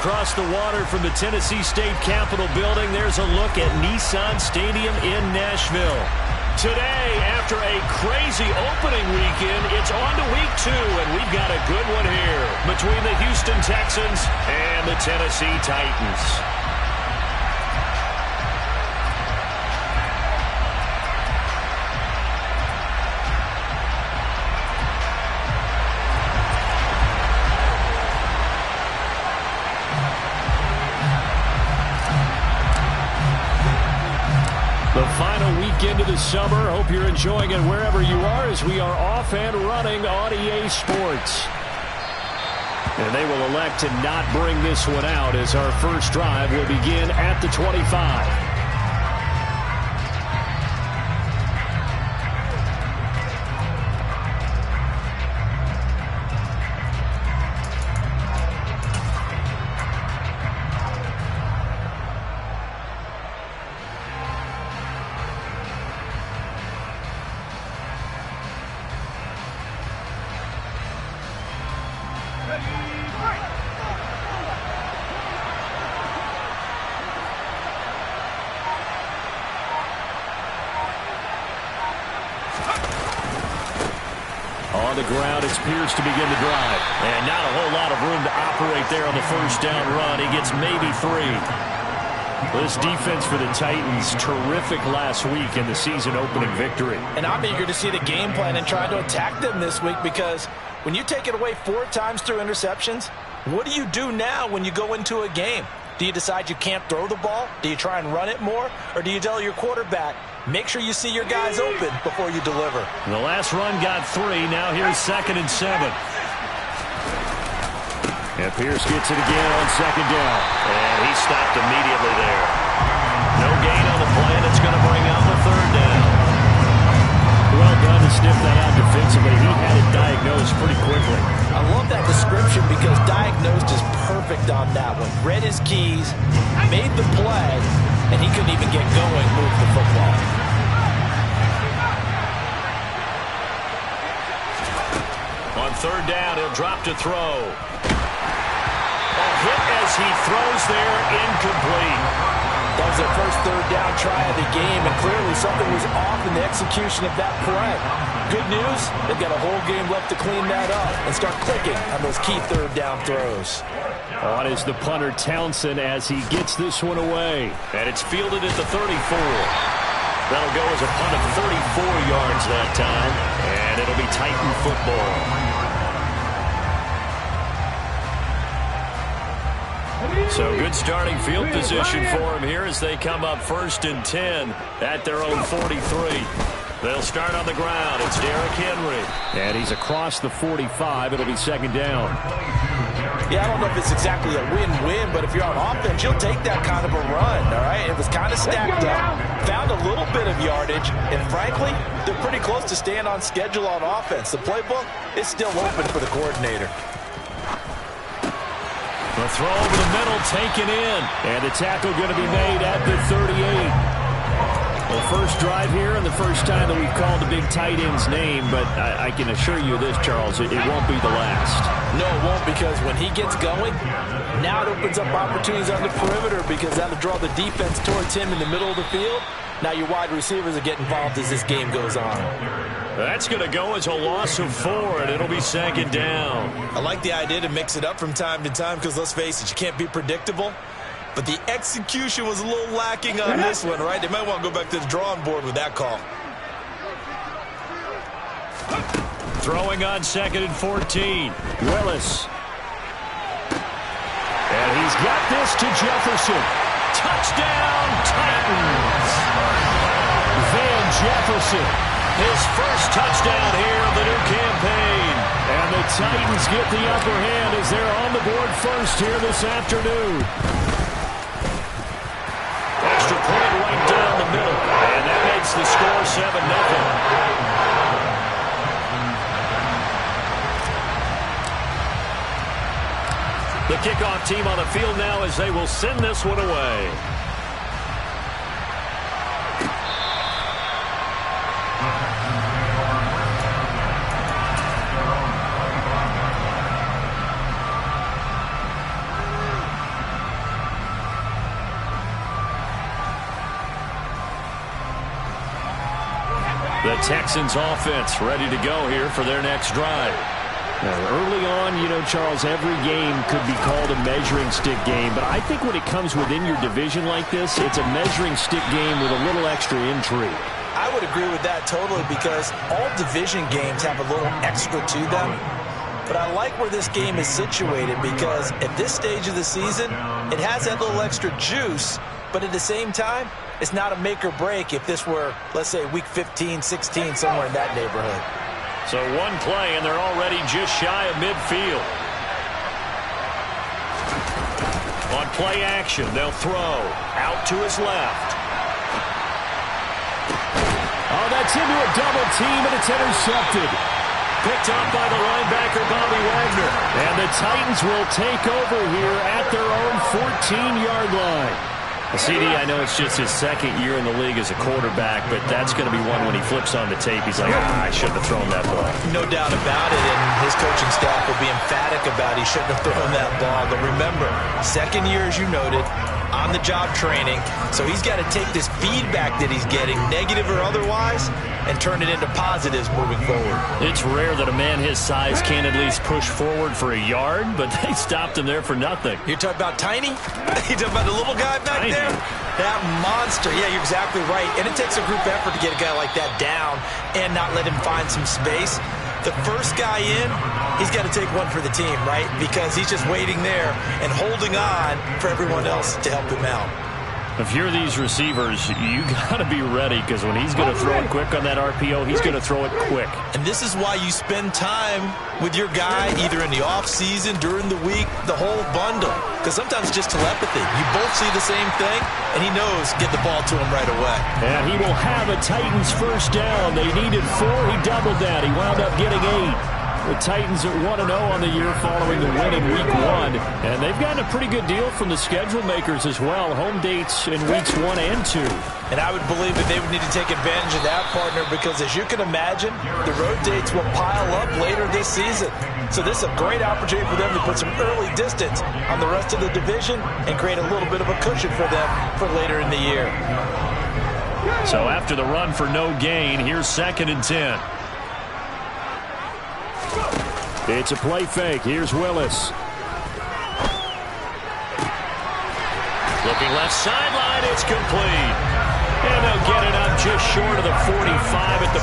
across the water from the Tennessee State Capitol building. There's a look at Nissan Stadium in Nashville. Today, after a crazy opening weekend, it's on to week 2, and we've got a good one here between the Houston Texans and the Tennessee Titans. The final weekend of the summer. Hope you're enjoying it wherever you are as we are off and running on EA Sports. And they will elect to not bring this one out as our first drive will begin at the 25. On the ground, it's Pierce to begin the drive. And not a whole lot of room to operate there on the first down run. He gets maybe 3. This defense for the Titans, terrific last week in the season-opening victory. And I'm eager to see the game plan and try to attack them this week, because when you take it away 4 times through interceptions, what do you do now when you go into a game? Do you decide you can't throw the ball? Do you try and run it more? Or do you tell your quarterback, make sure you see your guys open before you deliver? The last run got 3. Now here's 2nd and 7. And Pierce gets it again on 2nd down. And he stopped immediately there. No gain on the play, and it's going to bring out the 3rd down. Well done to sniff that out defensively. He had it diagnosed pretty quickly. I love that description because diagnosed is perfect on that one. Read his keys, made the play, and he couldn't even get going, move the football. On 3rd down, he'll drop to throw. A hit as he throws there, incomplete. That was their first 3rd down try of the game, and clearly something was off in the execution of that play. Good news, they've got a whole game left to clean that up and start clicking on those key 3rd down throws. On is the punter Townsend as he gets this one away. And it's fielded at the 34. That'll go as a punt of 34 yards that time, and it'll be Titan football. So good starting field position for him here as they come up 1st and 10 at their own 43. They'll start on the ground. It's Derrick Henry. And he's across the 45. It'll be 2nd down. Yeah, I don't know if it's exactly a win-win, but if you're on offense, you'll take that kind of a run, all right? It was kind of stacked up, found a little bit of yardage, and frankly, they're pretty close to staying on schedule on offense. The playbook is still open for the coordinator. The throw over the middle, taken in. And the tackle going to be made at the 38. Well, first drive here and the first time that we've called the big tight end's name, but I can assure you this, Charles, it won't be the last. No, it won't, because when he gets going, now it opens up opportunities on the perimeter because that'll draw the defense towards him in the middle of the field. Now your wide receivers will get involved as this game goes on. That's going to go as a loss of 4, and it'll be 2nd down. I like the idea to mix it up from time to time because, let's face it, you can't be predictable. But the execution was a little lacking on this one, right? They might want to go back to the drawing board with that call. Throwing on 2nd and 14. Willis. And he's got this to Jefferson. Touchdown, Titans. Van Jefferson, his first touchdown here of the new campaign. And the Titans get the upper hand as they're on the board first here this afternoon. Extra point right down the middle. And that makes the score 7-0. The kickoff team on the field now as they will send this one away. The Texans offense ready to go here for their next drive. Now, early on, Charles, every game could be called a measuring stick game, but I think when it comes within your division like this, it's a measuring stick game with a little extra intrigue. I would agree with that totally, because all division games have a little extra to them. But I like where this game is situated, because at this stage of the season, it has that little extra juice, but at the same time, it's not a make or break if this were, let's say, week 15, 16, somewhere in that neighborhood. So one play, and they're already just shy of midfield. On play action, they'll throw out to his left. Oh, that's into a double team, and it's intercepted. Picked up by the linebacker, Bobby Wagner. And the Titans will take over here at their own 14-yard line. CD, I know it's just his second year in the league as a quarterback, but that's going to be one when he flips on the tape. He's like, I shouldn't have thrown that ball. No doubt about it, and his coaching staff will be emphatic about he shouldn't have thrown that ball. But remember, second year, as you noted, on-the-job training, so he's got to take this feedback that he's getting, negative or otherwise, and turn it into positives moving forward. It's rare that a man his size can't at least push forward for a yard, but they stopped him there for nothing. You're talking about Tiny? You're talking about the little guy back Tiny. there? That monster. Yeah, you're exactly right. And it takes a group effort to get a guy like that down and not let him find some space. The first guy in, he's got to take one for the team, right? Because he's just waiting there and holding on for everyone else to help him out. If you're these receivers, you got to be ready, because when he's going to throw it quick on that RPO, he's going to throw it quick. And this is why you spend time with your guy either in the offseason, during the week, the whole bundle. Because sometimes it's just telepathy. You both see the same thing, and he knows get the ball to him right away. And he will have a Titans first down. They needed 4. He doubled that. He wound up getting 8. The Titans are 1-0 on the year following the win in Week 1. And they've gotten a pretty good deal from the schedule makers as well. Home dates in Weeks 1 and 2. And I would believe that they would need to take advantage of that, partner, because as you can imagine, the road dates will pile up later this season. So this is a great opportunity for them to put some early distance on the rest of the division and create a little bit of a cushion for them for later in the year. So after the run for no gain, here's 2nd and 10. It's a play fake. Here's Willis. Looking left sideline. It's complete. And they'll get it up just short of the 45 at the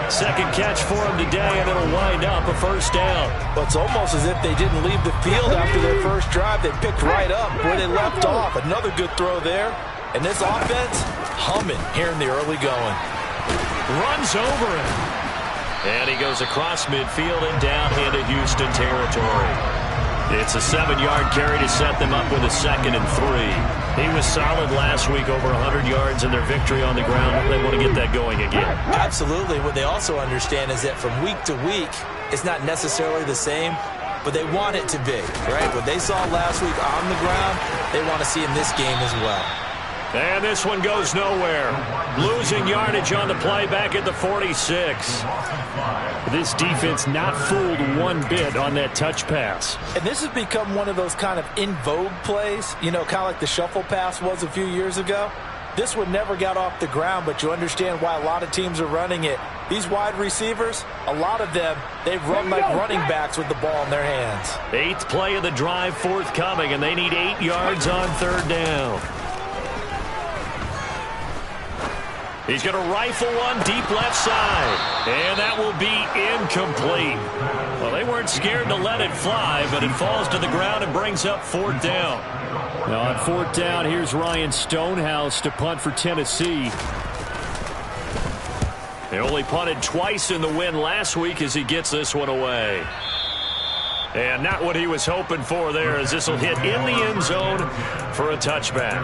44. Second catch for him today, and it'll wind up a first down. Well, it's almost as if they didn't leave the field after their first drive. They picked right up where they left off. Another good throw there. And this offense humming here in the early going. Runs over him. And he goes across midfield and down into Houston territory. It's a 7-yard carry to set them up with a 2nd and 3. He was solid last week, over 100 yards in their victory on the ground. They want to get that going again. Absolutely. What they also understand is that from week to week, it's not necessarily the same, but they want it to be, right? What they saw last week on the ground, they want to see in this game as well. And this one goes nowhere. Losing yardage on the play back at the 46. This defense not fooled one bit on that touch pass. And this has become one of those kind of in vogue plays, kind of like the shuffle pass was a few years ago. This one never got off the ground, but you understand why a lot of teams are running it. These wide receivers, a lot of them, they've run like running backs with the ball in their hands. 8th play of the drive forthcoming, and they need 8 yards on 3rd down. He's going to rifle one deep left side. And that will be incomplete. Well, they weren't scared to let it fly, but it falls to the ground and brings up 4th down. Now on 4th down, here's Ryan Stonehouse to punt for Tennessee. They only punted twice in the win last week as he gets this one away. And not what he was hoping for there, as this will hit in the end zone for a touchback.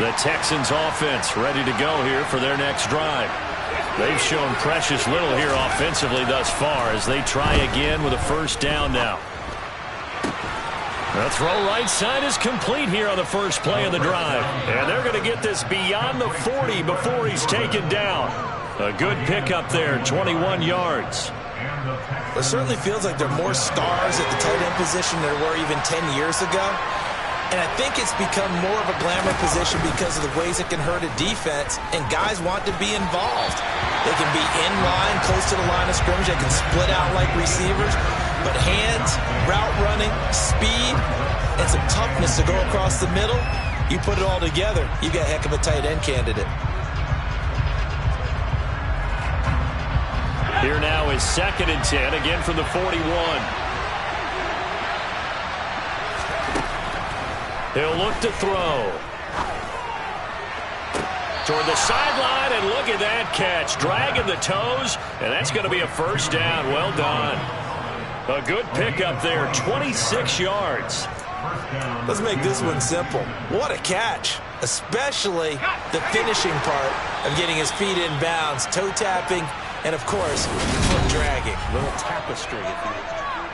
The Texans offense ready to go here for their next drive. They've shown precious little here offensively thus far as they try again with a first down now. The throw right side is complete here on the first play of the drive. And they're going to get this beyond the 40 before he's taken down. A good pickup there, 21 yards. It certainly feels like there are more stars at the tight end position than there were even 10 years ago. And I think it's become more of a glamour position because of the ways it can hurt a defense, and guys want to be involved. They can be in line, close to the line of scrimmage. They can split out like receivers. But hands, route running, speed, and some toughness to go across the middle, you put it all together, you got a heck of a tight end candidate. Here now is 2nd and 10, again from the 41. He'll look to throw. Toward the sideline, and look at that catch. Dragging the toes, and that's going to be a first down. Well done. A good pickup there, 26 yards. Let's make this one simple. What a catch, especially the finishing part of getting his feet in bounds, toe tapping, and, of course, foot dragging. Little tapestry.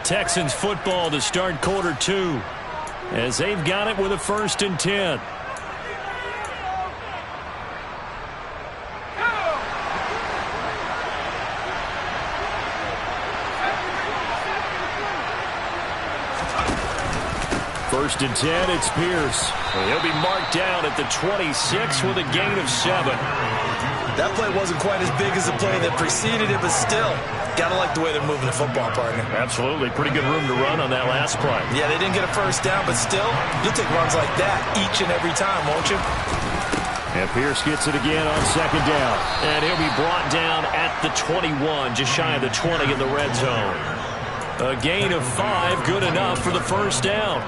Texans football to start quarter 2 as they've got it with a 1st and 10. First and 10, it's Pierce. He'll be marked down at the 26 with a gain of 7. That play wasn't quite as big as the play that preceded it, but still, gotta like the way they're moving the football, partner. Absolutely. Pretty good room to run on that last play. Yeah, they didn't get a first down, but still, you'll take runs like that each and every time, won't you? And Pierce gets it again on 2nd down. And he'll be brought down at the 21, just shy of the 20 in the red zone. A gain of 5, good enough for the first down.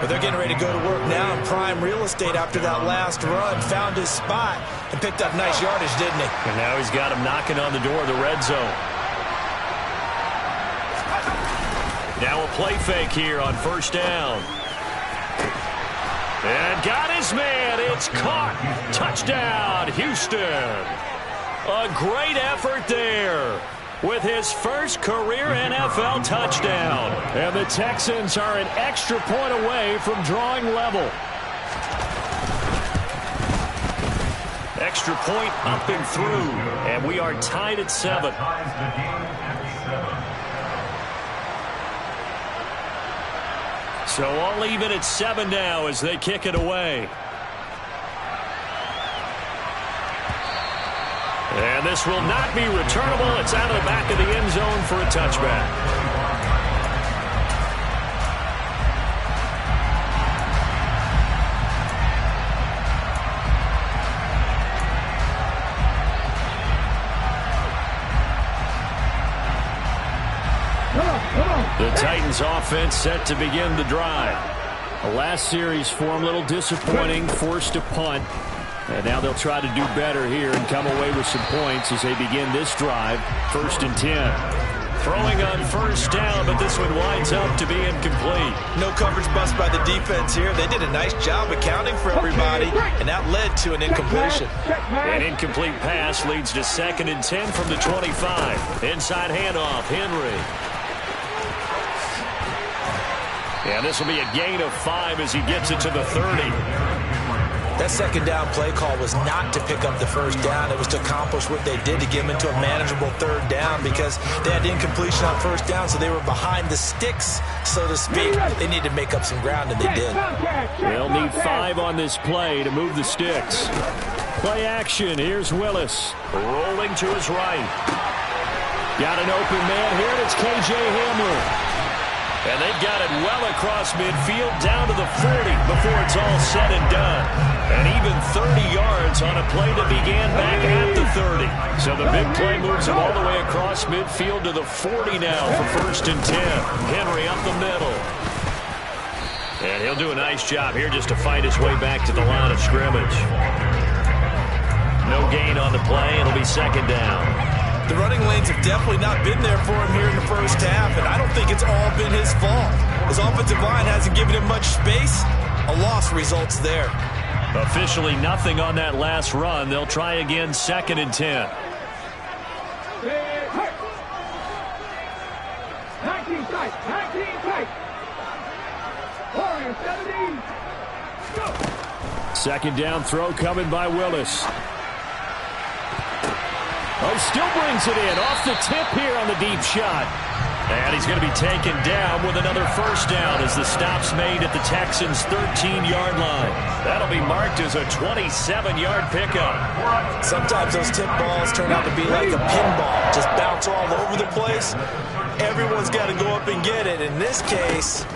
But they're getting ready to go to work now in prime real estate after that last run. Found his spot and picked up nice yardage, didn't he? And now he's got him knocking on the door of the red zone. Now a play fake here on 1st down. And got his man. It's caught. Touchdown, Houston. A great effort there with his first career NFL touchdown. And the Texans are an extra point away from drawing level. Extra point up and through. And we are tied at 7. So all even at 7 now as they kick it away. And this will not be returnable. It's out of the back of the end zone for a touchback. The Titans offense set to begin the drive. The last series for them a little disappointing, forced a punt. And now they'll try to do better here and come away with some points as they begin this drive. 1st and 10. Throwing on 1st down, but this one winds up to be incomplete. No coverage bust by the defense here. They did a nice job accounting for everybody, and that led to an incompletion. An incomplete pass leads to 2nd and 10 from the 25. Inside handoff, Henry. And this will be a gain of 5 as he gets it to the 30. That 2nd down play call was not to pick up the 1st down. It was to accomplish what they did to get them into a manageable 3rd down because they had incompletion on 1st down, so they were behind the sticks, so to speak. They need to make up some ground, and they did. They'll need 5 on this play to move the sticks. Play action. Here's Willis. Rolling to his right. Got an open man here, and it's K.J. Hamler. And they've got it well across midfield down to the 40 before it's all said and done. And even 30 yards on a play that began back at the 30. So the big play moves him all the way across midfield to the 40 now for 1st and 10. Henry up the middle. And he'll do a nice job here just to fight his way back to the line of scrimmage. No gain on the play. It'll be 2nd down. The running lanes have definitely not been there for him here in the 1st half, and I don't think it's all been his fault. His offensive line hasn't given him much space. A loss results there. Officially nothing on that last run. They'll try again 2nd and 10. 19 tight. 19 tight. Warrior 17. Go. 2nd down throw coming by Willis. He still brings it in off the tip here on the deep shot. And he's going to be taken down with another first down as the stop's made at the Texans' 13-yard line. That'll be marked as a 27-yard pickup. Sometimes those tip balls turn out to be like a pinball, just bounce all over the place. Everyone's got to go up and get it. In this case,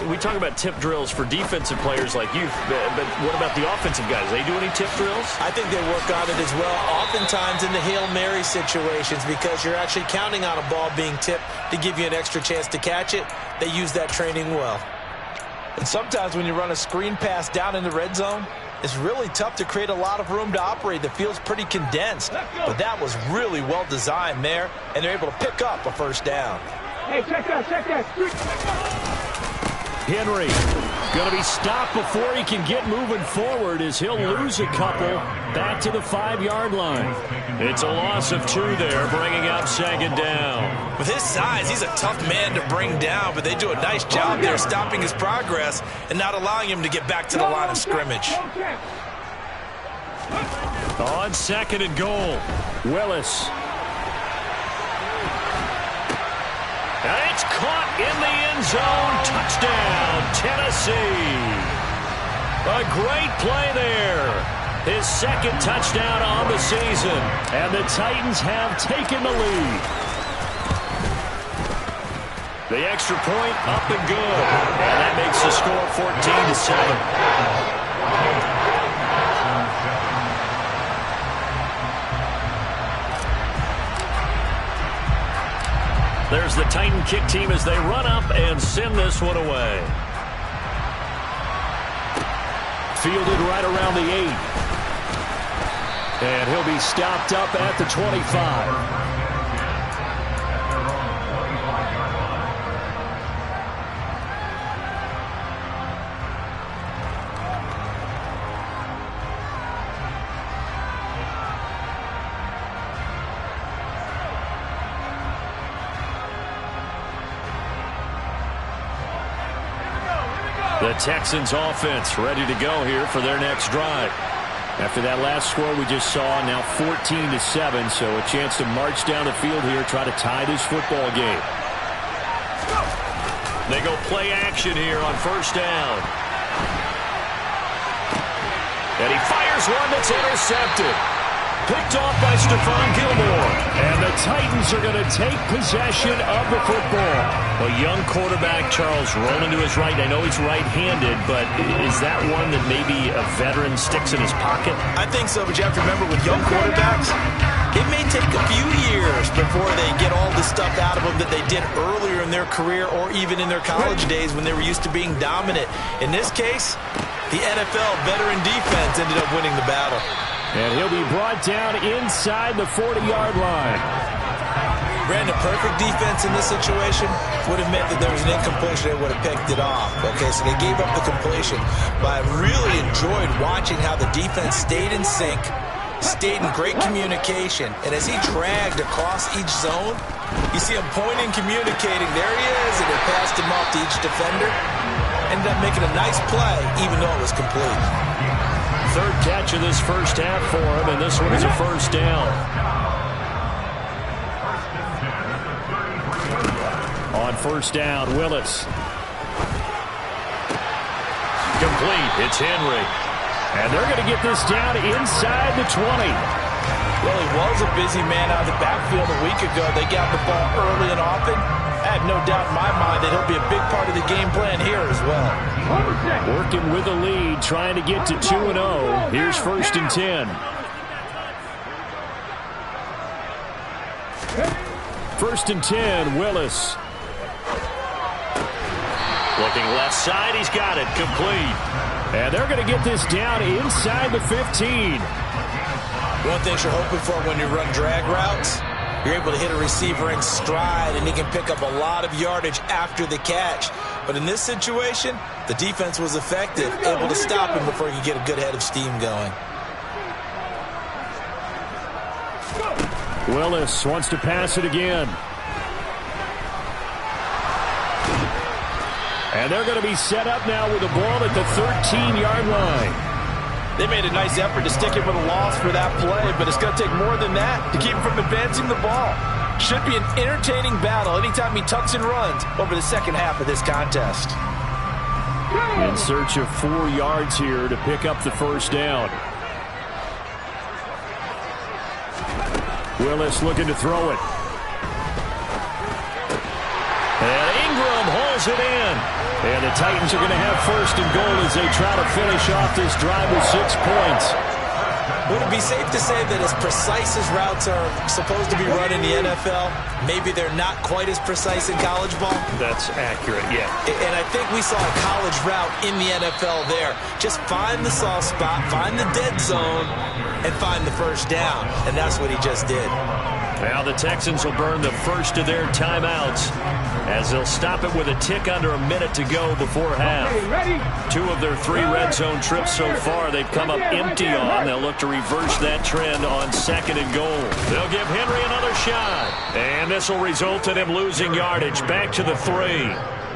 we talk about tip drills for defensive players like you, but what about the offensive guys? They do any tip drills? I think they work on it as well, oftentimes in the Hail Mary situations, because you're actually counting on a ball being tipped to give you an extra chance to catch it. They use that training well. And sometimes when you run a screen pass down in the red zone, it's really tough to create a lot of room to operate. The field's pretty condensed, but that was really well designed there, and they're able to pick up a first down. Hey, check that. Henry going to be stopped before he can get moving forward as he'll lose a couple back to the 5-yard line. It's a loss of 2 there, bringing up second down. With his size, he's a tough man to bring down, but they do a nice job there stopping his progress and not allowing him to get back to the line of scrimmage. On second and goal, Willis. And it's caught in the end zone. Touchdown, Tennessee. A great play there. His second touchdown on the season. And the Titans have taken the lead. The extra point up and good. And that makes the score 14-7. There's the Titan kick team as they run up and send this one away. Fielded right around the 8. And he'll be stopped up at the 25. The Texans offense ready to go here for their next drive. After that last score we just saw, now 14-7, so a chance to march down the field here, try to tie this football game. They go play action here on first down. And he fires one that's intercepted. Picked off by Stephon Gilmore. And the Titans are going to take possession of the football. A young quarterback, Charles, rolling to his right. I know he's right-handed, but is that one that maybe a veteran sticks in his pocket? I think so, but you have to remember with young quarterbacks, it may take a few years before they get all the stuff out of them that they did earlier in their career or even in their college days when they were used to being dominant. In this case, the NFL veteran defense ended up winning the battle. And he'll be brought down inside the 40-yard line. Brandon, perfect defense in this situation would have meant that there was an incompletion. They would have picked it off. Okay, so they gave up the completion. But I really enjoyed watching how the defense stayed in sync, stayed in great communication. And as he dragged across each zone, you see him pointing, communicating. There he is, and they passed him off to each defender. Ended up making a nice play, even though it was complete. Third catch of this first half for him, and this one is a first down. On first down, Willis. Complete. It's Henry. And they're going to get this down inside the 20. Well, he was a busy man out of the backfield a week ago. They got the ball early and often. I have no doubt in my mind that he'll be a big part of the game plan here as well. Working with the lead, trying to get to 2-0. Here's first and 10. First and 10, Willis. Looking left side, he's got it, complete. And they're going to get this down inside the 15. One thing you're hoping for when you run drag routes, you're able to hit a receiver in stride, and he can pick up a lot of yardage after the catch. But in this situation, the defense was effective, able to stop him before he could get a good head of steam going. Willis wants to pass it again. And they're going to be set up now with the ball at the 13-yard line. They made a nice effort to stick him with a loss for that play, but it's going to take more than that to keep him from advancing the ball. Should be an entertaining battle anytime he tucks and runs over the second half of this contest. In search of 4 yards here to pick up the first down. Willis looking to throw it. And Ingram hauls it in. And the Titans are going to have first and goal as they try to finish off this drive with 6 points. Would it be safe to say that as precise as routes are supposed to be run in the NFL, maybe they're not quite as precise in college ball? That's accurate, yeah. And I think we saw a college route in the NFL there. Just find the soft spot, find the dead zone, and find the first down. And that's what he just did. Now the Texans will burn the first of their timeouts as they'll stop it with a tick under a minute to go before half. 2 of their 3 red zone trips so far they've come up empty on. They'll look to reverse that trend on second and goal. They'll give Henry another shot. And this will result in him losing yardage. Back to the 3.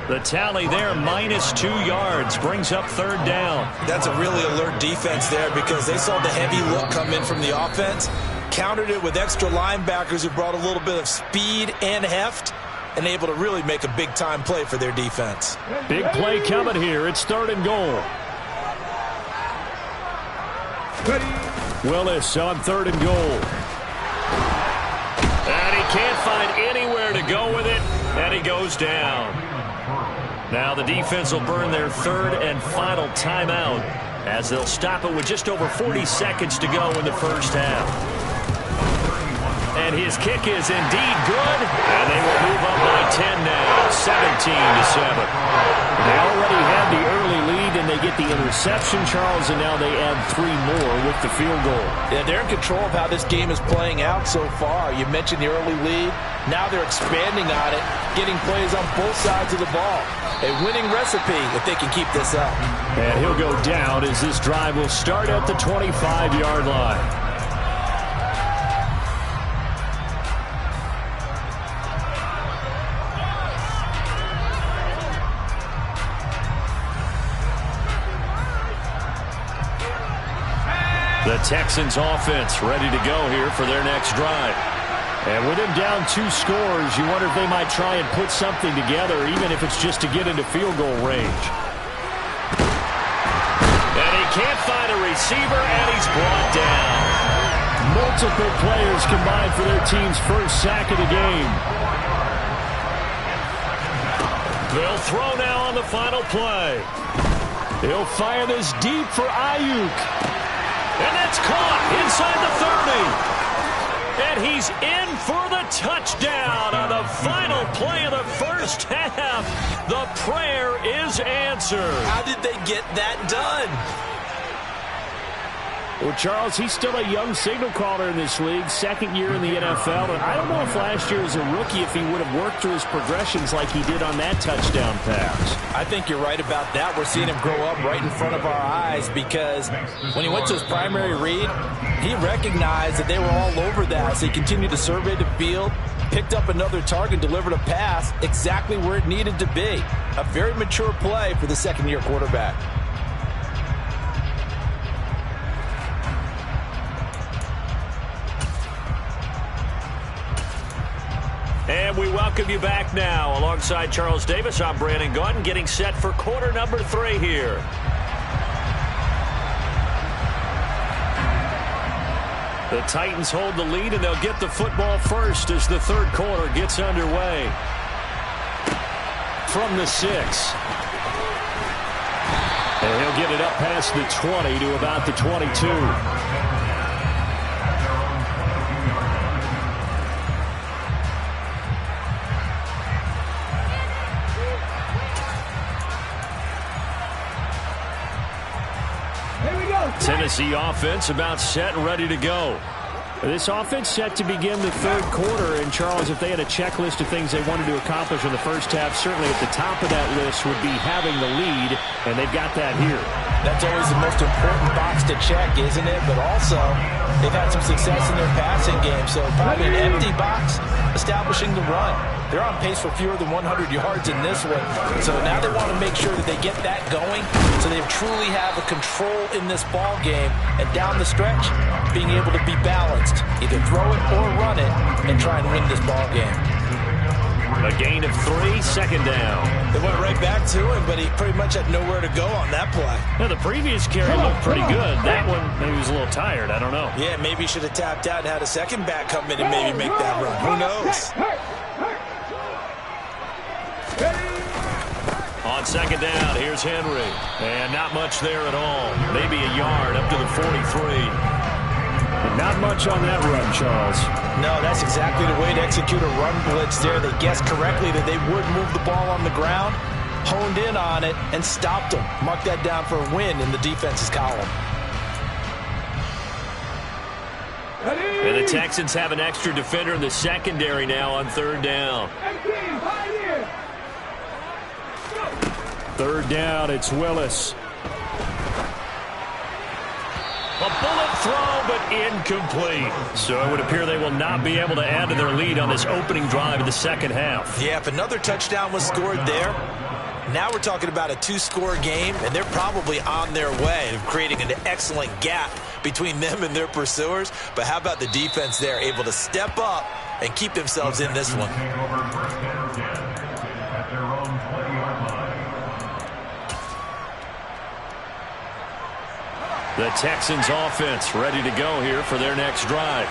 The tally there, -2 yards, brings up third down. That's a really alert defense there because they saw the heavy look come in from the offense, countered it with extra linebackers who brought a little bit of speed and heft, and able to really make a big-time play for their defense. Big play coming here. It's third and goal. Willis on third and goal. And he can't find anywhere to go with it, and he goes down. Now the defense will burn their third and final timeout as they'll stop it with just over 40 seconds to go in the first half. And his kick is indeed good, and they will move up by 10 now, 17-7. They already had the early lead, and they get the interception, Charles, and now they add 3 more with the field goal. Yeah, they're in control of how this game is playing out so far. You mentioned the early lead. Now they're expanding on it, getting plays on both sides of the ball. A winning recipe if they can keep this up. And he'll go down as this drive will start at the 25-yard line. The Texans offense ready to go here for their next drive. And with him down 2 scores, you wonder if they might try and put something together, even if it's just to get into field goal range. And he can't find a receiver, and he's brought down. Multiple players combined for their team's first sack of the game. They'll throw now on the final play. He'll fire this deep for Ayuk. And that's caught inside the 30. And he's in for the touchdown on the final play of the first half. The prayer is answered. How did they get that done? Well, Charles, he's still a young signal caller in this league, 2nd year in the NFL. And I don't know if last year as a rookie if he would have worked through his progressions like he did on that touchdown pass. I think you're right about that. We're seeing him grow up right in front of our eyes because when he went to his primary read, he recognized that they were all over that. So he continued to survey the field, picked up another target, delivered a pass exactly where it needed to be. A very mature play for the 2nd-year quarterback. And we welcome you back now. Alongside Charles Davis, I'm Brandon Gaudin, getting set for quarter number 3 here. The Titans hold the lead, and they'll get the football first as the 3rd quarter gets underway. From the 6. And he'll get it up past the 20 to about the 22. Tennessee offense about set and ready to go. This offense set to begin the 3rd quarter. And, Charles, if they had a checklist of things they wanted to accomplish in the first half, certainly at the top of that list would be having the lead, and they've got that here. That's always the most important box to check, isn't it? But also, they've had some success in their passing game, so probably an empty box establishing the run. They're on pace for fewer than 100 yards in this one. So now they want to make sure that they get that going so they truly have a control in this ball game. And down the stretch, being able to be balanced. Either throw it or run it and try and win this ball game. A gain of 3, second down. They went right back to him, but he pretty much had nowhere to go on that play. Now, the previous carry looked pretty good. That one, maybe he was a little tired. I don't know. Yeah, maybe he should have tapped out and had a second back come in and maybe make that run. Who knows? On second down, here's Henry. And not much there at all. Maybe a yard up to the 43. Not much on that run, Charles. No, that's exactly the way to execute a run blitz there. They guessed correctly that they would move the ball on the ground, honed in on it, and stopped them. Mark that down for a win in the defense's column. And the Texans have an extra defender in the secondary now on third down. Third down, it's Willis. A bullet throw, but incomplete. So it would appear they will not be able to add to their lead on this opening drive of the second half. Yeah, if another touchdown was scored there, now we're talking about a 2-score game, and they're probably on their way of creating an excellent gap between them and their pursuers. But how about the defense there, able to step up and keep themselves in this one? The Texans offense ready to go here for their next drive.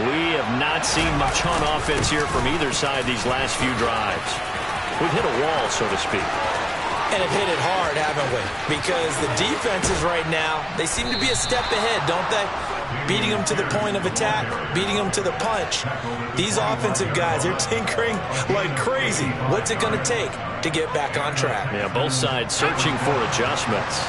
We have not seen much on offense here from either side these last few drives. We've hit a wall, so to speak. And have hit it hard, haven't we? Because the defenses right now, they seem to be a step ahead, don't they? Beating them to the point of attack, beating them to the punch. These offensive guys, they're tinkering like crazy. What's it going to take to get back on track? Yeah, both sides searching for adjustments.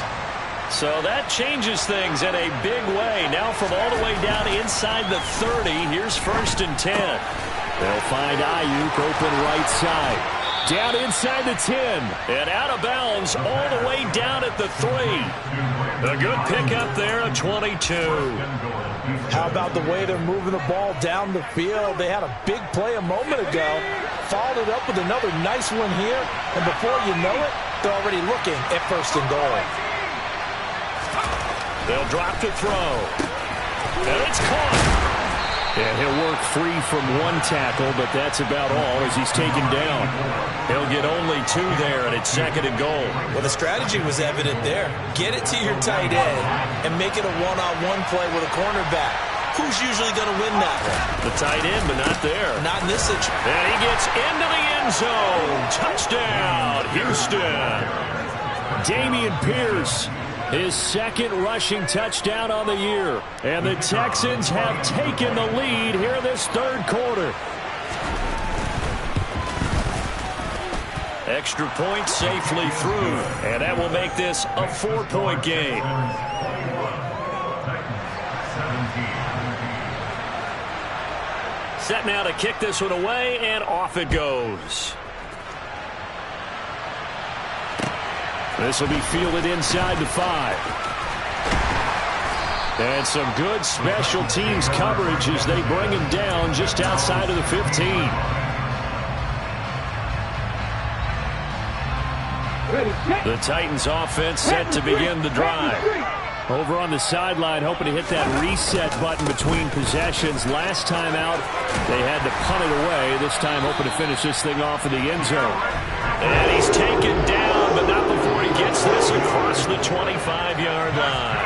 So that changes things in a big way. Now from all the way down inside the 30, here's 1st and 10. They'll find Ayuk open right side. Down inside the 10. And out of bounds all the way down at the 3. A good pickup there of 22. How about the way they're moving the ball down the field? They had a big play a moment ago. Followed it up with another nice one here. And before you know it, they're already looking at 1st and goal. They'll drop to throw. And it's caught. And he'll work free from one tackle, but that's about all as he's taken down. He'll get only 2 there, and it's 2nd and goal. Well, the strategy was evident there. Get it to your tight end and make it a one-on-one play with a cornerback. Who's usually going to win that one? The tight end, but not there. Not in this situation. And he gets into the end zone. Touchdown, Houston. Dameon Pierce. His 2nd rushing touchdown on the year. And the Texans have taken the lead here in this 3rd quarter. Extra point safely through. And that will make this a 4-point game. Set now to kick this one away, and off it goes. This will be fielded inside the 5. And some good special teams coverage as they bring him down just outside of the 15. The Titans offense set to begin the drive. Over on the sideline, hoping to hit that reset button between possessions. Last time out, they had to punt it away. This time, hoping to finish this thing off in the end zone. And he's taken down, but not before he gets this across the 25-yard line.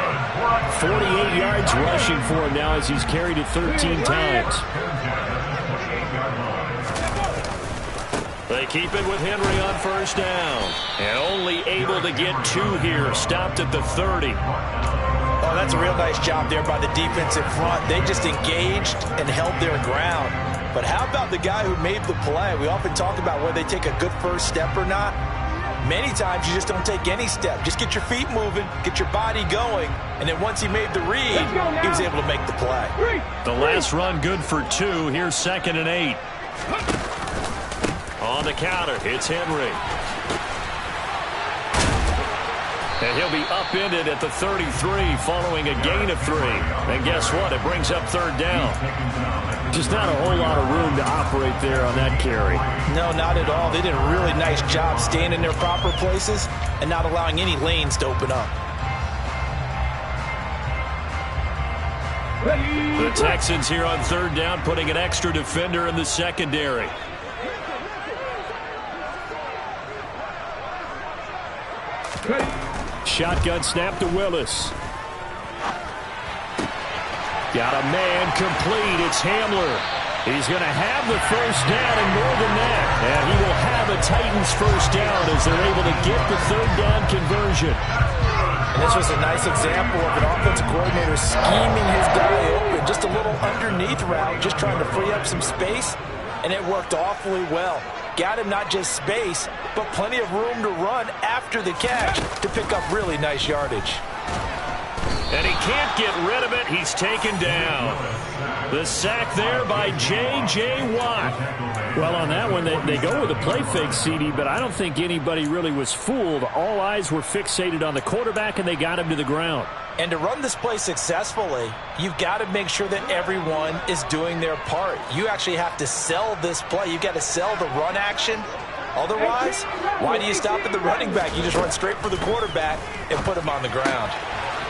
48 yards rushing for him now as he's carried it 13 times. They keep it with Henry on 1st down. And only able to get 2 here. Stopped at the 30. Oh, that's a real nice job there by the defensive front. They just engaged and held their ground. But how about the guy who made the play? We often talk about whether they take a good first step or not. Many times you just don't take any step. Just get your feet moving, get your body going, and then once he made the read, he was able to make the play. The last run good for 2. Here's 2nd and 8. On the counter, it's Henry. And he'll be upended at the 33 following a gain of 3. And guess what? It brings up third down. Just not a whole lot of room to operate there on that carry. No, not at all. They did a really nice job staying in their proper places and not allowing any lanes to open up. The Texans here on third down, putting an extra defender in the secondary. Shotgun snap to Willis. Got a man complete. It's Hamler. He's going to have the first down and more than that. And he will have a Titans first down as they're able to get the third down conversion. And this was a nice example of an offensive coordinator scheming his guy open. Just a little underneath route, just trying to free up some space. And it worked awfully well. Got him not just space, but plenty of room to run after the catch to pick up really nice yardage. And he can't get rid of it. He's taken down. The sack there by J.J. Watt. Well, on that one, they go with a play fake, CD, but I don't think anybody really was fooled. All eyes were fixated on the quarterback, and they got him to the ground. And to run this play successfully, you've got to make sure that everyone is doing their part. You actually have to sell this play. You've got to sell the run action. Otherwise, why do you stop at the running back? You just run straight for the quarterback and put him on the ground.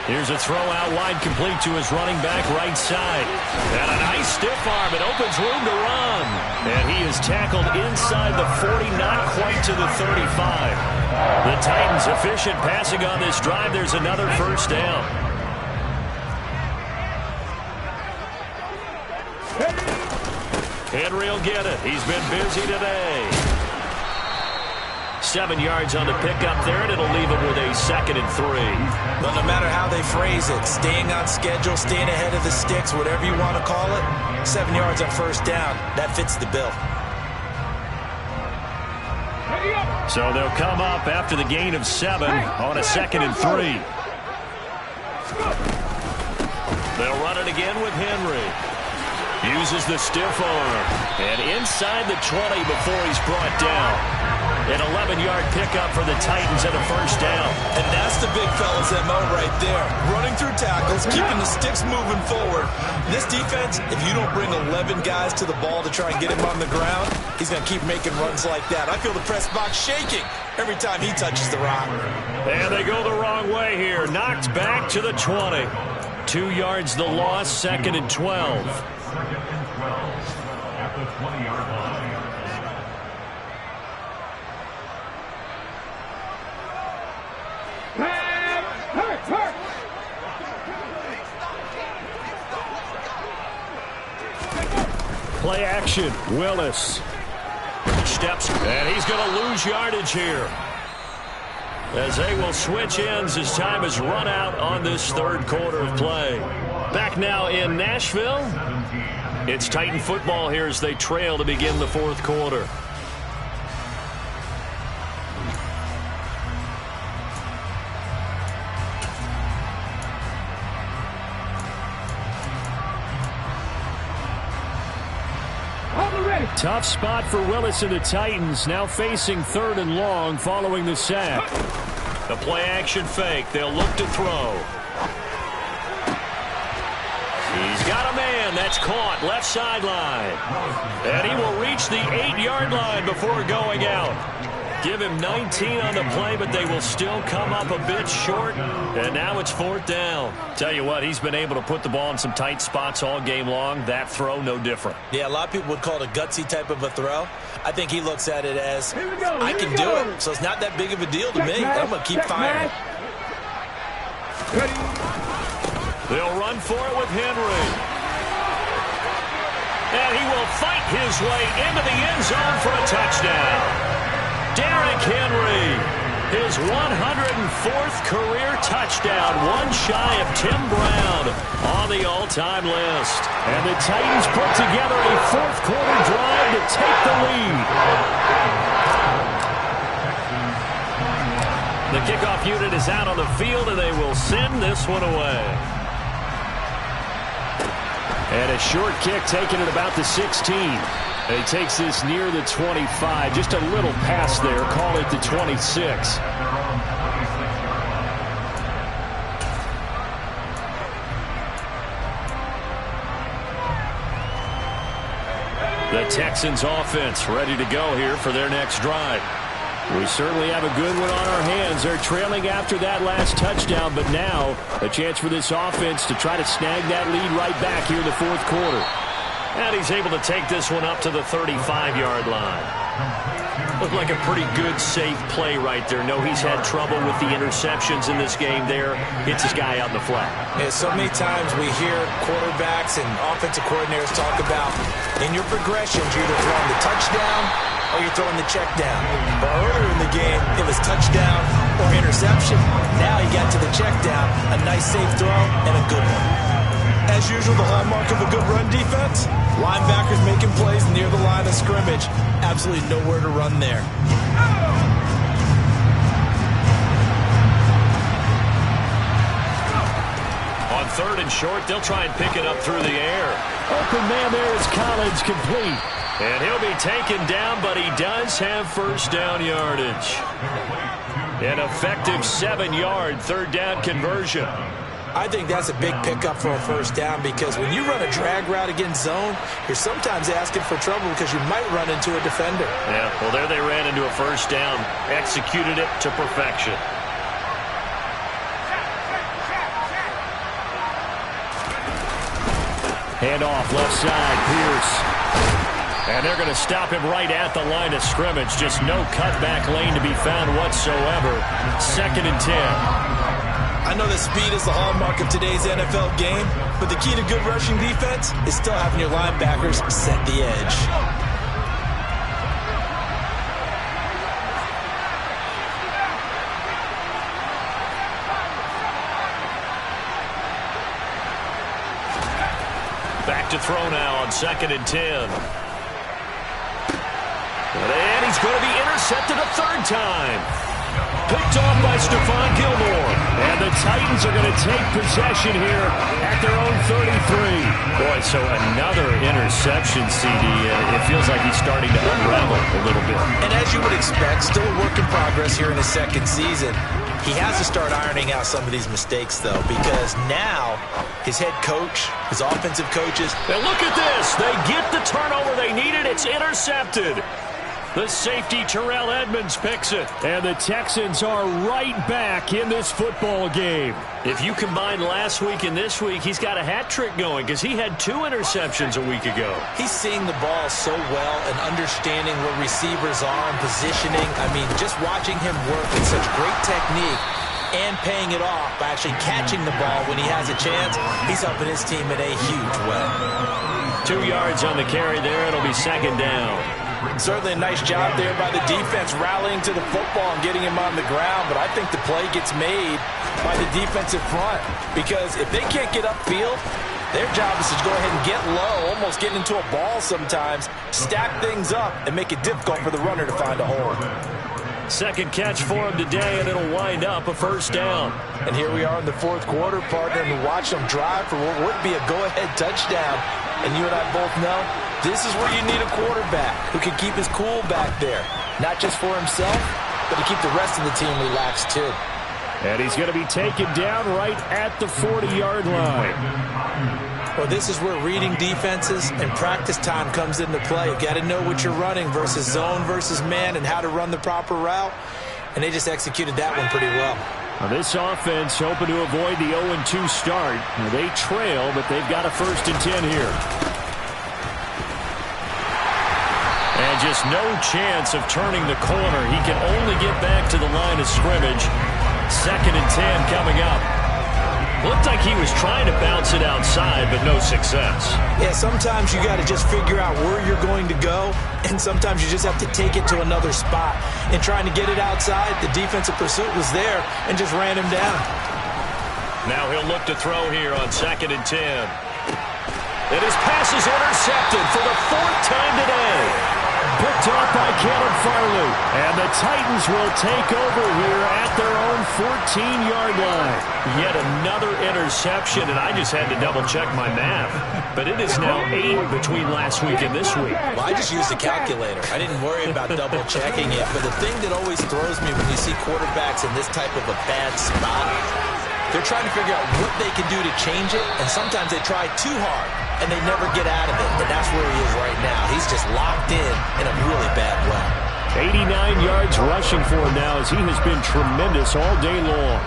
Here's a throw out wide complete to his running back right side. And a nice stiff arm. It opens room to run. And he is tackled inside the 40, not quite to the 35. The Titans efficient passing on this drive. There's another first down. Henry will get it. He's been busy today. 7 yards on the pickup there, and it'll leave him with a 2nd and 3. But no matter how they phrase it, staying on schedule, staying ahead of the sticks, whatever you want to call it, 7 yards on first down, that fits the bill. So they'll come up after the gain of 7 on a 2nd and 3. They'll run it again with Henry. Uses the stiff arm. And inside the 20 before he's brought down. An 11-yard pickup for the Titans and a first down. And that's the big fella's MO right there. Running through tackles, keeping the sticks moving forward. This defense, if you don't bring 11 guys to the ball to try and get him on the ground, he's going to keep making runs like that. I feel the press box shaking every time he touches the rock. And they go the wrong way here. Knocked back to the 20. 2 yards the loss, 2nd and 12. At the 20-yard line. Play action. Willis steps, and he's going to lose yardage here. As they will switch ends as time is run out on this third quarter of play. Back now in Nashville. It's Titan football here as they trail to begin the fourth quarter. Tough spot for Willis and the Titans, now facing 3rd and long following the sack. The play action fake. They'll look to throw. He's got a man. That's caught. Left sideline. And he will reach the 8-yard line before going out. Give him 19 on the play, but they will still come up a bit short. And now it's 4th down. Tell you what, he's been able to put the ball in some tight spots all game long. That throw, no different. Yeah, a lot of people would call it a gutsy type of a throw. I think he looks at it as, I can do it. So it's not that big of a deal to me. I'm going to keep firing. They'll run for it with Henry. And he will fight his way into the end zone for a touchdown. Derrick Henry, his 104th career touchdown, one shy of Tim Brown on the all-time list. And the Titans put together a fourth quarter drive to take the lead. The kickoff unit is out on the field, and they will send this one away. And a short kick taken at about the 16. He takes this near the 25. Just a little pass there. Call it the 26. The Texans offense ready to go here for their next drive. We certainly have a good one on our hands. They're trailing after that last touchdown, but now a chance for this offense to try to snag that lead right back here in the fourth quarter. And he's able to take this one up to the 35-yard line. Looked like a pretty good, safe play right there. No, he's had trouble with the interceptions in this game there. Hits his guy out in the flat. Yeah, so many times we hear quarterbacks and offensive coordinators talk about in your progressions, you're either throwing the touchdown or you're throwing the check down. But earlier in the game, it was touchdown or interception. Now he got to the check down, a nice safe throw, and a good one. As usual, the hallmark of a good run defense, linebackers making plays near the line of scrimmage. Absolutely nowhere to run there. On third and short, they'll try and pick it up through the air. Open man there is Collins, complete. And he'll be taken down, but he does have first down yardage. An effective 7-yard third down conversion. I think that's a big pickup for a first down because when you run a drag route against zone, you're sometimes asking for trouble because you might run into a defender. Yeah, well, there they ran into a first down. Executed it to perfection. Handoff left side, Pierce. And they're going to stop him right at the line of scrimmage. Just no cutback lane to be found whatsoever. 2nd and 10. I know that speed is the hallmark of today's NFL game, but the key to good rushing defense is still having your linebackers set the edge. Back to throw now on 2nd and 10. And he's going to be intercepted a third time. Picked off by Stephon Gilmore. And the Titans are going to take possession here at their own 33. Boy, so another interception, CD. It feels like he's starting to unravel a little bit. And as you would expect, still a work in progress here in his second season. He has to start ironing out some of these mistakes, though, because now his head coach, his offensive coaches. And look at this. They get the turnover they needed. It's intercepted. The safety, Terrell Edmonds, picks it. And the Texans are right back in this football game. If you combine last week and this week, he's got a hat trick going because he had 2 interceptions a week ago. He's seeing the ball so well and understanding where receivers are and positioning. I mean, just watching him work with such great technique and paying it off by actually catching the ball when he has a chance, he's helping his team in a huge way. 2 yards on the carry there. It'll be 2nd down. Certainly a nice job there by the defense rallying to the football and getting him on the ground, but I think the play gets made by the defensive front because if they can't get upfield, their job is to go ahead and get low, almost get into a ball sometimes, stack things up, and make it difficult for the runner to find a hole. Second catch for him today, and it'll wind up a first down. And here we are in the fourth quarter, partner, and watch them drive for what would be a go-ahead touchdown. And you and I both know this is where you need a quarterback who can keep his cool back there, not just for himself, but to keep the rest of the team relaxed too. And he's going to be taken down right at the 40-yard line. Well, this is where reading defenses and practice time comes into play. You got to know what you're running versus zone versus man and how to run the proper route. And they just executed that one pretty well. Now this offense hoping to avoid the 0-2 start. Now they trail, but they've got a 1st and 10 here. And just no chance of turning the corner. He can only get back to the line of scrimmage. 2nd and 10 coming up. Looked like he was trying to bounce it outside, but no success. Yeah, sometimes you got to just figure out where you're going to go, and sometimes you just have to take it to another spot. In trying to get it outside, the defensive pursuit was there and just ran him down. Now he'll look to throw here on 2nd and 10. And his pass is intercepted for the 4th time today. Picked off by Caleb Farley. And the Titans will take over here at their own 14-yard line. Yet another interception, and I just had to double-check my math. But it is now 8 between last week and this week. Well, I just used a calculator. I didn't worry about double-checking it. But the thing that always throws me when you see quarterbacks in this type of a bad spot, they're trying to figure out what they can do to change it, and sometimes they try too hard. and they never get out of it. And that's where he is right now. He's just locked in a really bad way. 89 yards rushing for him now as he has been tremendous all day long.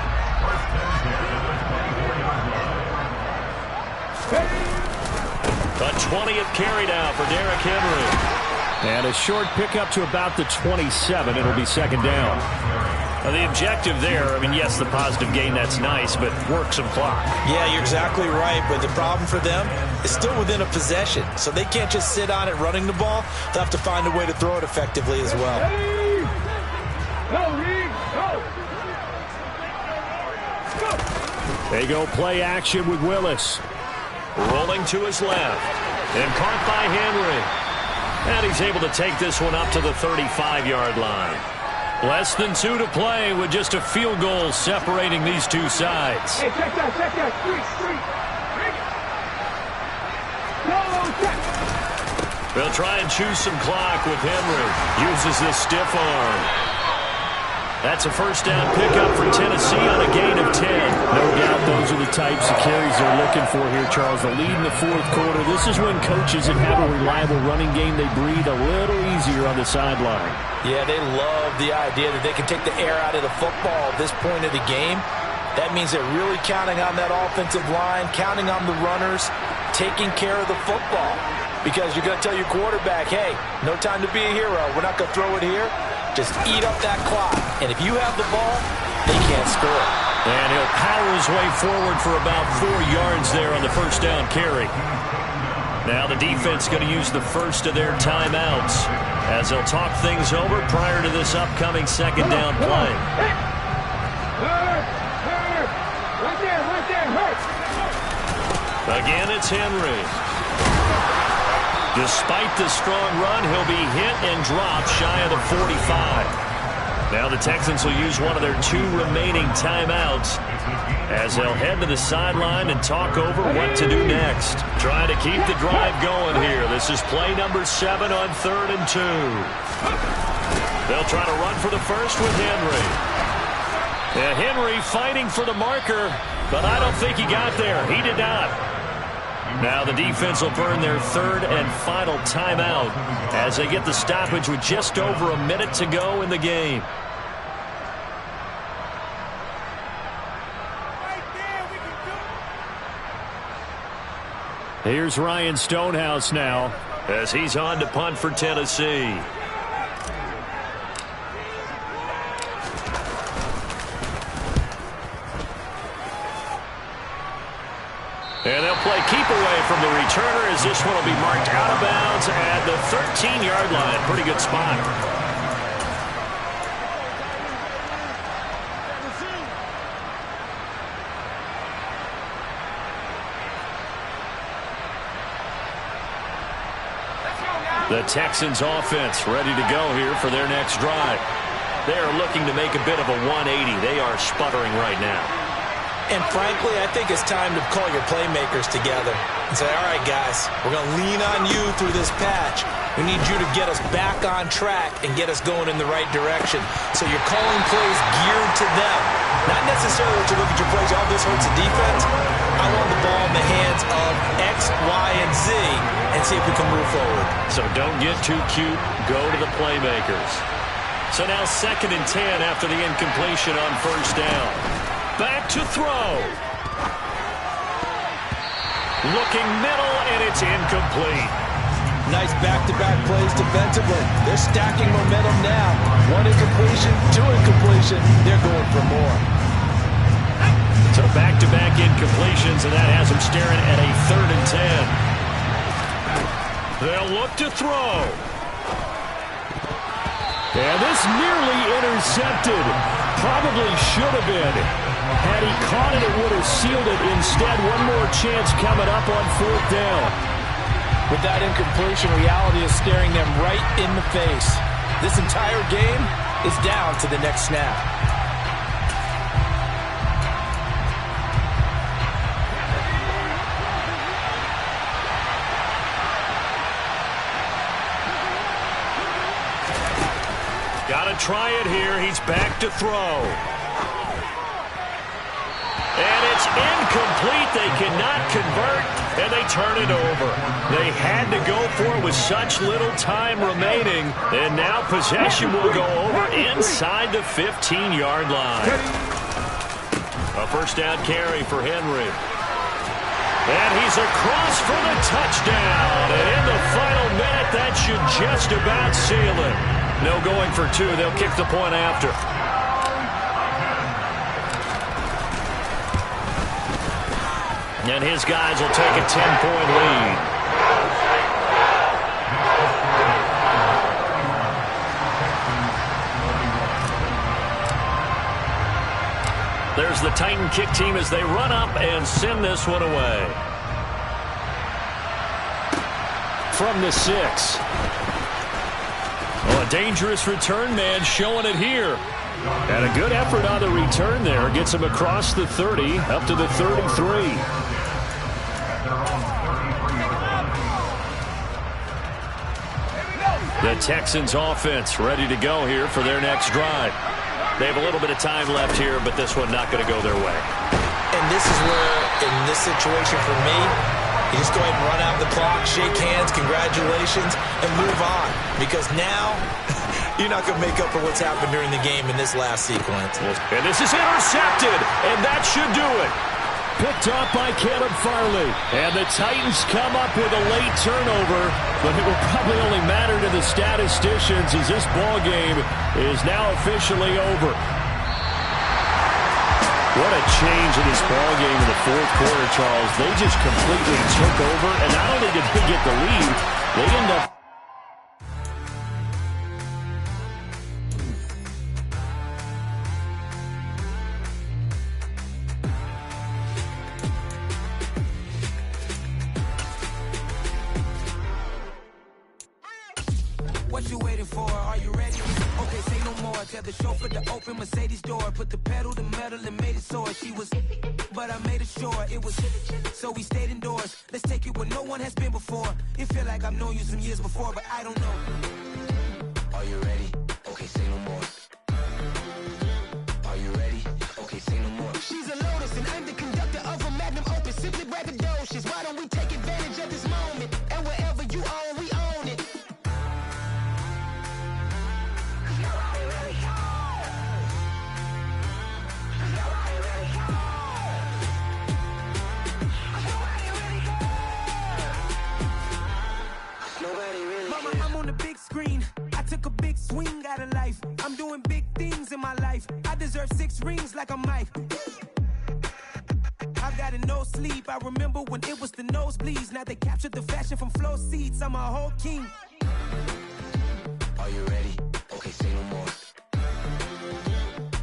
A 20th carry now for Derrick Henry. And a short pickup to about the 27. It'll be second down. The objective there, I mean, yes, the positive gain, that's nice, but work some clock. Yeah, you're exactly right, but the problem for them is still within a possession, so they can't just sit on it running the ball. They'll have to find a way to throw it effectively as well. They go play action with Willis. Rolling to his left. And caught by Henry. And he's able to take this one up to the 35-yard line. Less than 2 to play with just a field goal separating these two sides. Hey, check that. Street. They'll try and choose some clock with Henry. Uses this stiff arm. That's a first down pickup for Tennessee on a gain of 10. No doubt those are the types of carries they're looking for here, Charles. The lead in the fourth quarter. This is when coaches that have a reliable running game, they breathe a little easier on the sideline. Yeah, they love the idea that they can take the air out of the football at this point of the game. That means they're really counting on that offensive line, counting on the runners, taking care of the football. Because you're going to tell your quarterback, hey, no time to be a hero. We're not going to throw it here. Just eat up that clock. And if you have the ball, they can't score. And he'll power his way forward for about 4 yards there on the first down carry. Now the defense going to use the first of their timeouts as they'll talk things over prior to this upcoming second down play. Right there, hurt. Again, it's Henry. Despite the strong run, he'll be hit and dropped shy of the 45. Now the Texans will use one of their 2 remaining timeouts as they'll head to the sideline and talk over what to do next. Trying to keep the drive going here. This is play number 7 on 3rd and 2. They'll try to run for the first with Henry. Yeah, Henry fighting for the marker, but I don't think he got there. He did not. Now the defense will burn their 3rd and final timeout as they get the stoppage with just over a minute to go in the game. Here's Ryan Stonehouse now as he's on to punt for Tennessee. And they'll play keep away from the returner as this one will be marked out of bounds at the 13-yard line. Pretty good spot. The Texans offense ready to go here for their next drive. They are looking to make a bit of a 180. They are sputtering right now. And frankly, I think it's time to call your playmakers together and say, all right, guys, we're going to lean on you through this patch. We need you to get us back on track and get us going in the right direction. So you're calling plays geared to them. Not necessarily to look at your plays, oh, this hurts the defense. I want the ball in the hands of X, Y, and Z and see if we can move forward. So don't get too cute. Go to the playmakers. So now 2nd and 10 after the incompletion on first down. Back to throw. Looking middle, and it's incomplete. Nice back-to-back plays defensively. They're stacking momentum now. 1 incompletion, 2 incompletion. They're going for more. So back-to-back incompletions, and that has them staring at a 3rd and 10. They'll look to throw. And this nearly intercepted. Probably should have been. Had he caught it, it would have sealed it. Instead, one more chance coming up on 4th down. With that incompletion, reality is staring them right in the face. This entire game is down to the next snap. Got to try it here. He's back to throw. And it's incomplete. They cannot convert, and they turn it over. They had to go for it with such little time remaining, and now possession will go over inside the 15-yard line. A first down carry for Henry. And he's across for the touchdown. And in the final minute, that should just about seal it. No going for two. They'll kick the point after. And his guys will take a 10-point lead. There's the Titan kick team as they run up and send this one away. From the 6. Oh, a dangerous return man showing it here. And a good effort on the return there. Gets him across the 30, up to the 33. The Texans offense ready to go here for their next drive. They have a little bit of time left here, but this one not going to go their way. And this is where, in this situation for me, you just go ahead and run out the clock, shake hands, congratulations, and move on. Because now, you're not going to make up for what's happened during the game in this last sequence. And this is intercepted, and that should do it. Picked off by Caleb Farley. And the Titans come up with a late turnover, but it will probably only matter to the statisticians as this ball game is now officially over. What a change in this ball game in the fourth quarter, Charles. They just completely took over, and not only did they get the lead, they end up What you waiting for? Are you ready? Okay, say no more. Tell the chauffeur to open Mercedes door. Put the pedal to metal and made it soar. She was, but I made it sure it was. So we stayed indoors. Let's take it where no one has been before. It feel like I've known you some years before, but I don't know. Are you ready? Okay, say no more. Are you ready? Okay, say no more. She's a Lotus and I'm the conductor of a Magnum Opus. Simply braggadocious. Why don't we take advantage of this moment? And wherever you own, we own it. Mama, I'm on the big screen. I took a big swing out of life. I'm doing big things in my life. I deserve 6 rings like I'm Mike. I've got no sleep. I remember when it was the nosebleeds. Now they captured the fashion from flow seats. I'm a whole king. Are you ready? Okay, say no more.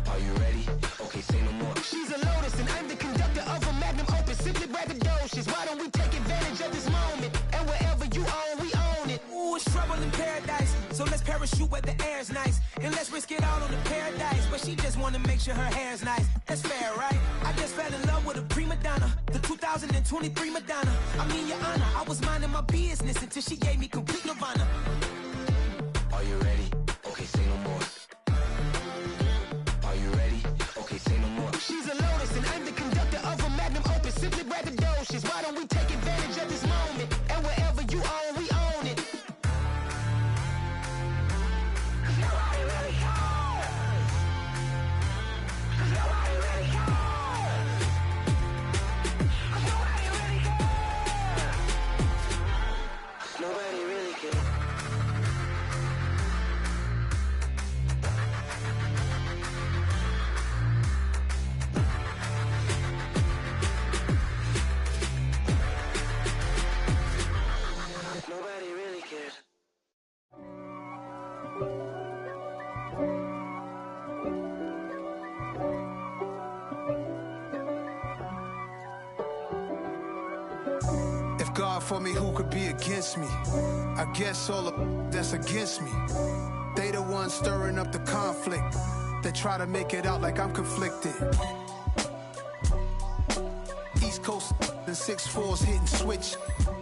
Are you ready? Okay, say no more. She's a Lotus and I'm the conductor of a Magnum Opus. Simply braggadocious. Why don't we take advantage of this moment? And wherever you own, we own it. Ooh, it's trouble in paradise. So let's parachute where the air's nice. And let's risk it all on the paradise. But she just wanna make sure her hair's nice. That's fair, right? I just fell in love with a prima donna. The 2023 Madonna. I mean, your honor, I was minding my business until she gave me complete nirvana. Are you ready? Okay, say no more. Are you ready? Okay, say no more. She's a Lotus and I'm the conductor of a Magnum Opus. Simply braggadocious. Why don't we take advantage of this moment? And wherever you own, we own it. Nobody really cares. Nobody really cares. Nobody really cares. Nobody really cares. Nobody really cares. If God for me, who could be against me? I guess all of that's against me. They the ones stirring up the conflict. They try to make it out like I'm conflicted. East Coast and 6'4's hitting switch.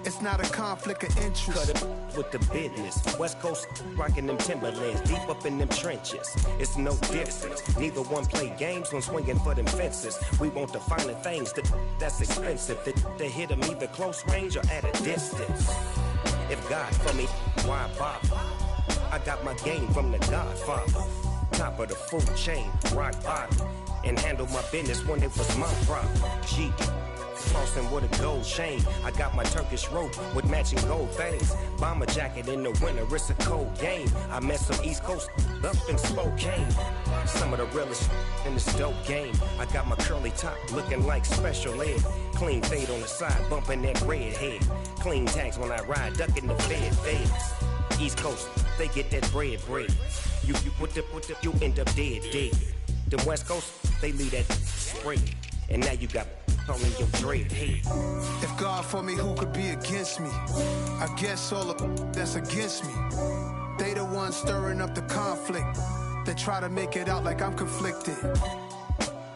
It's not a conflict of interest. Cut it with the business. West Coast rocking them Timberlands, deep up in them trenches. It's no difference. Neither one play games when swinging for them fences. We want the finer things that's expensive. That hit them either close range or at a distance. If God for me, why bother? I got my game from the Godfather. Top of the food chain, rock bottom. And handle my business when it was my problem. G. Flossing with a gold chain. I got my Turkish rope with matching gold things. Bomber jacket in the winter, it's a cold game. I met some East Coast up in Spokane. Some of the realest in this dope game. I got my curly top looking like special ed. Clean fade on the side, bumping that red head. Clean tags when I ride, ducking the feds. East Coast, they get that bread. You end up dead. The West Coast, they leave that straight. And now you got only your dread head. If God for me, who could be against me? I guess all of that's against me. They the ones stirring up the conflict. They try to make it out like I'm conflicted.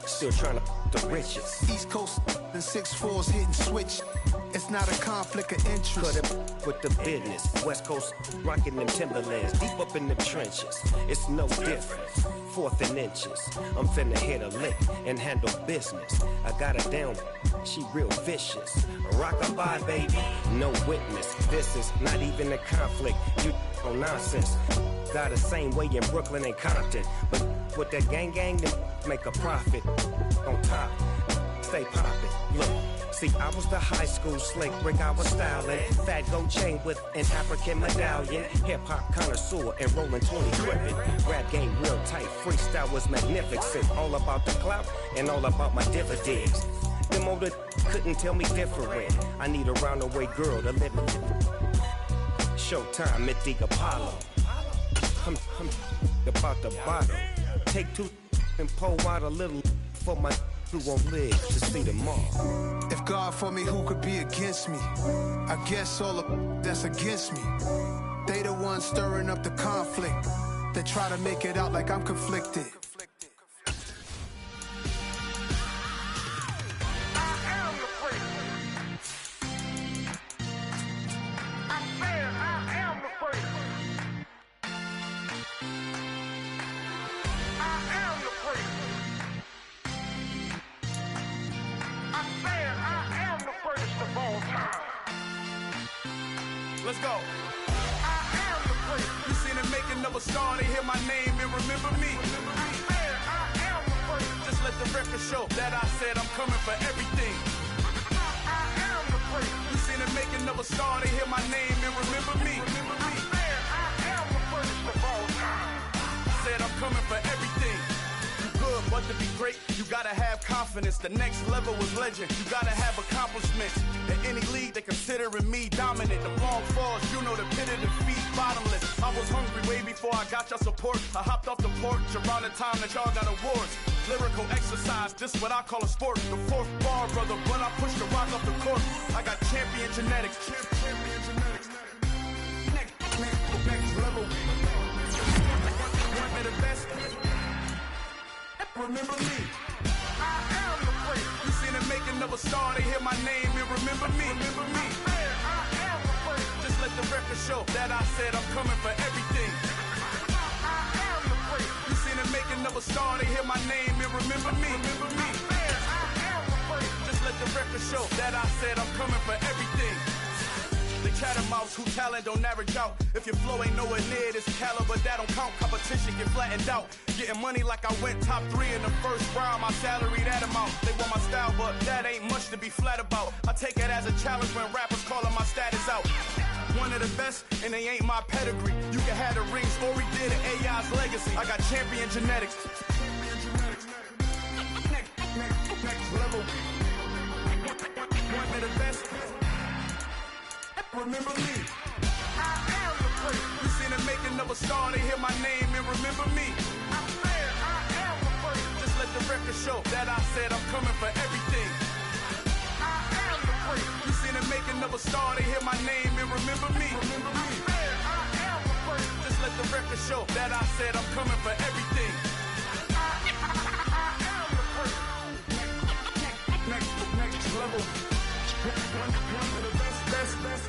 Still trying to the riches. East Coast and 6'4s hitting switch. It's not a conflict of interest. Cut it with the business. West Coast rocking them Timberlands, deep up in the trenches. It's no difference. 4th and inches. I'm finna hit a lick and handle business. I got her down, she real vicious. Rockabye, baby, no witness. This is not even a conflict. You on nonsense. Got the same way in Brooklyn and Compton, but with that gang, them make a profit. On top, stay poppin'. Look. See, I was the high school slick brick, I was styling. Fat gold chain with an African medallion. Hip-hop connoisseur and rolling 20 gripping. Rap game real tight, freestyle was magnificent. All about the clout and all about my dividends. Them older couldn't tell me different. I need a roundaway girl to live with. Showtime at the Apollo. I'm about the bottom. Take 2 and pull out a little for my who won't live to see tomorrow. If God for me, who could be against me? I guess all of that's against me. They the ones stirring up the conflict. They try to make it out like I'm conflicted. Let's go. I am the prince. You seen it making of a star, they hear my name and remember me. I am the prince. Just let the record show that I said I'm coming for everything. I am the prince. You seen it making of a star, they hear my name and remember me. I am the prince of all time. Said I'm coming for everything. Good, but to be great, you gotta have confidence. The next level was legend. You gotta have accomplishments. In any league, they considering me dominant. The long falls, you know the pit of defeat, bottomless. I was hungry way before I got your support. I hopped off the porch around the time that y'all got awards. Lyrical exercise, this what I call a sport. The 4th bar, brother, when I push the rock off the court. I got champion genetics. Champion genetics. Next level. Want me the best? Remember me. I am the prince. You seen it making of a star, they hear my name and remember me. Remember me. I am the prince. Just let the record show that I said I'm coming for everything. I am the prince. You seen it making of a star, they hear my name and remember me. Remember me. I am the prince. Just let the record show that I said I'm coming for everything. The catamounts who talent don't average out. If your flow ain't nowhere near this caliber, that don't count. Competition get flattened out. Getting money like I went top 3 in the first round. My salary that amount. They want my style, but that ain't much to be flat about. I take it as a challenge when rappers calling my status out. One of the best, and they ain't my pedigree. You can have the rings, or we did it, AI's legacy. I got champion genetics. Next level. One of the best. Remember me. I am the prince. You seen it making of a star, they hear my name and remember me. I am the prince. Just let the record show that I said I'm coming for everything. I am the prince. You seen it making of a star, they hear my name and remember me. Remember me. I am the prince. Just let the record show that I said I'm coming for everything. I am the prince. Next level. One of the best.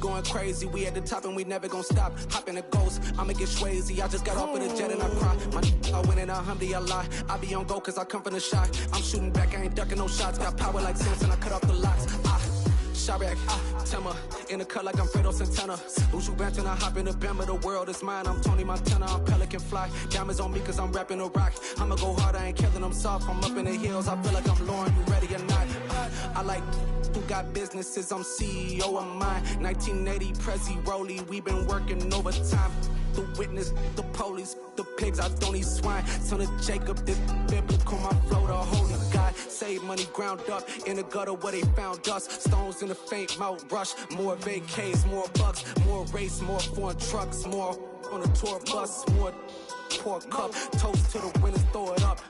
going crazy. We at the top and we never gonna stop. Hop in the ghost, I'ma get Swayze. I just got off of the jet and I cry. I win in a Humvee, I lie. I be on go cause I come from the shot. I'm shooting back, I ain't ducking no shots. Got power like Samson, I cut off the locks. Sharek, Timmer, in the cut like I'm Fredo Santana. Uju Banton, I hop in the Bama, the world is mine. I'm Tony Montana, I'm Pelican Fly. Diamonds on me cause I'm rapping a rock. I'ma go hard, I ain't killing them soft. I'm up in the hills, I feel like I'm Lauren, you ready or not? I like who got businesses, I'm CEO of mine. 1980, Prezi Rolly, we been working overtime. The witness, the police, the pigs, I don't eat swine. Son of Jacob, this biblical, my flow, the holy God. Save money ground up in the gutter where they found us. Stones in the faint mouth rush. More vacays, more bucks, more race, more foreign trucks, more on a tour bus, more pork cup. Toast to the winners, throw it up.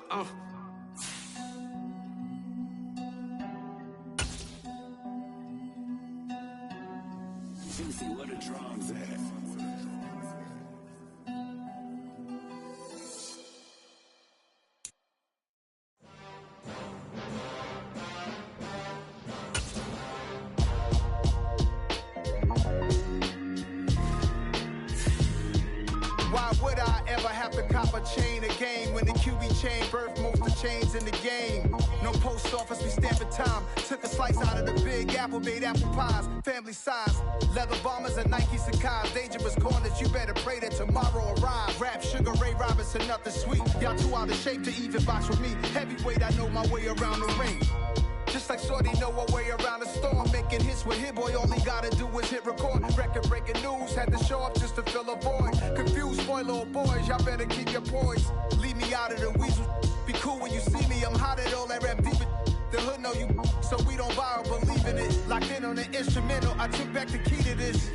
See where the drums at. Why would I ever have to cop a chain again when the QB chain birthed most of the chains in the game? No post office, we stamping time. Took a slice out of the big apple, made apple pies, family size. Leather bombers and Nike Sacai's. Dangerous corners, you better pray that tomorrow arrives. Rap, Sugar Ray Robinson, nothing sweet. Y'all too out of shape to even box with me. Heavyweight, I know my way around the ring. Just like Shorty know her way around the storm. Making hits with Hit Boy, all he gotta do is hit record. Record breaking news, had to show up just to fill a void. Confused boy, little boys, y'all better keep your poise. Leave me out of the weasel. Be cool when you see me, I'm hot at all that rap deep. The hood know you, so we don't borrow, believe in it. Locked in on the instrumental, I took back the key to this.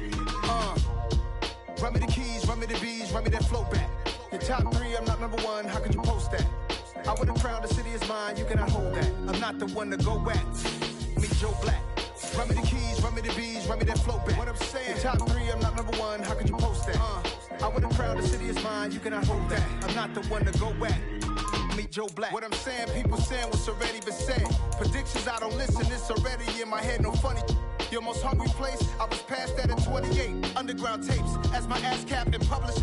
Run me the keys, run me the bees, run me that flow back. Your top three, I'm not number one, how could you post that? I would have crowned the city is mine, you cannot hold that. I'm not the one to go at. Meet Joe Black. Run me the keys, run me the bees, run me that flow back. What I'm saying, your top three, I'm not number one, how could you post that? I would have crowned the city is mine, you cannot hold that. I'm not the one to go at. Meet Joe Black. What I'm saying, people saying what's already been said. Predictions, I don't listen, it's already in my head, no funny. Your most hungry place, I was past that at 28. Underground tapes, as my ass cap and publishers.